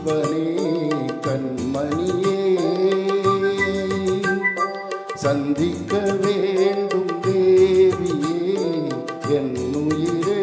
ஜீவனே கண்மணியே சந்திக்க வேண்டும் தேவியே என் உயிரே.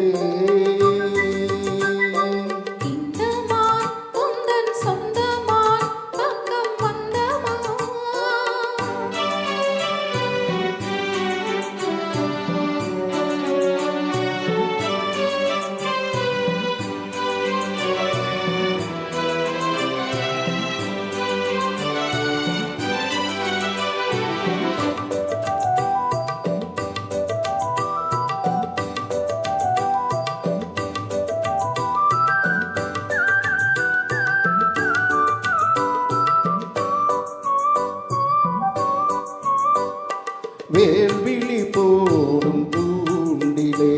வேல்விழி போடும் பூண்டிலே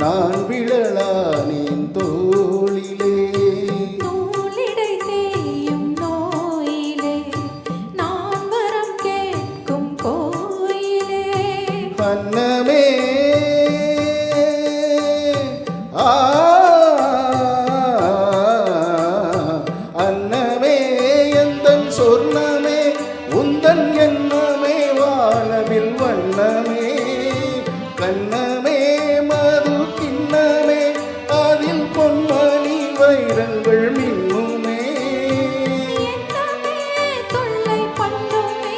நான் விழலானேன் தோளிலே. நூலிடை தேயும் நோயிலே நான் வரம் கேட்கும் கோயிலே. அன்னமே அன்னமே எந்தன் சொர்ணமே உந்தன் எண்ணமே வானவில் வண்ணமே கண்ணமே மது கிண்ணமே அதில் பொன்மணி வைரங்கள் மின்னுமே. தொல்லை பண்ணுமே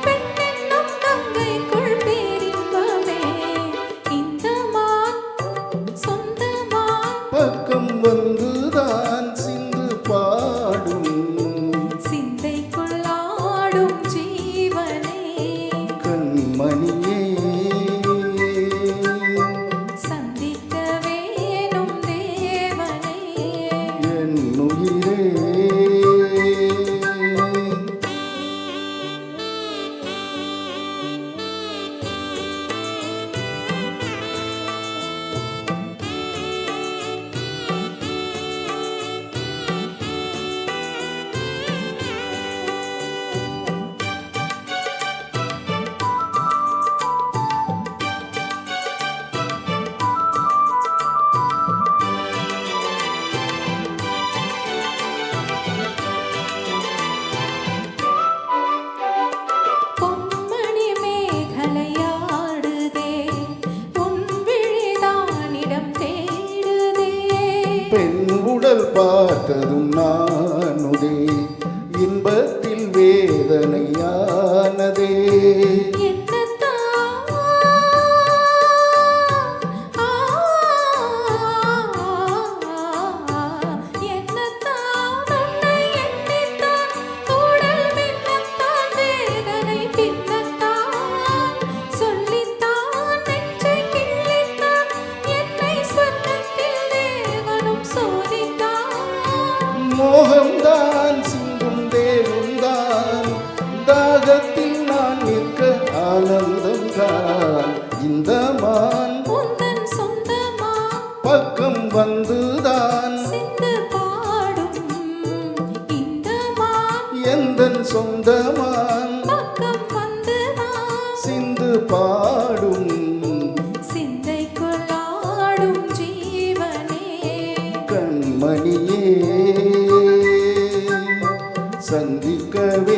பெண்ணென்னும் கங்கைக்குள் பேரின்பமே. இந்த மான் சொந்தமா பக்கம் வந்துதான் சிந்து பாடும் சிந்தைக்குள் ஆடும் ஜீவனே கண்மணியே சந்திக்க வேணும் தேவனே என் உயிரே. பொன்மணி மேகலையாடுதே உன் விழிதானிடம் தேடுதே. பெண் உடல் பார்த்ததும் நானுதே இன்பத்தில் வேதனையானதே. மோகம்தான் சிந்தும் தேவன்தான் தாகத்தில் நான் நிற்க ஆனந்தம்தான். இந்த மான் உந்தன் சொந்தமா பக்கம் வந்துதான் சிந்து பாடும். இந்த மான் எந்தன் சொந்தமான் பக்கம் வந்துதான் சிந்து பாடும் சிந்தைக்குள் ஆடும் ஜீவனே கண்மணியே சந்திக்கவே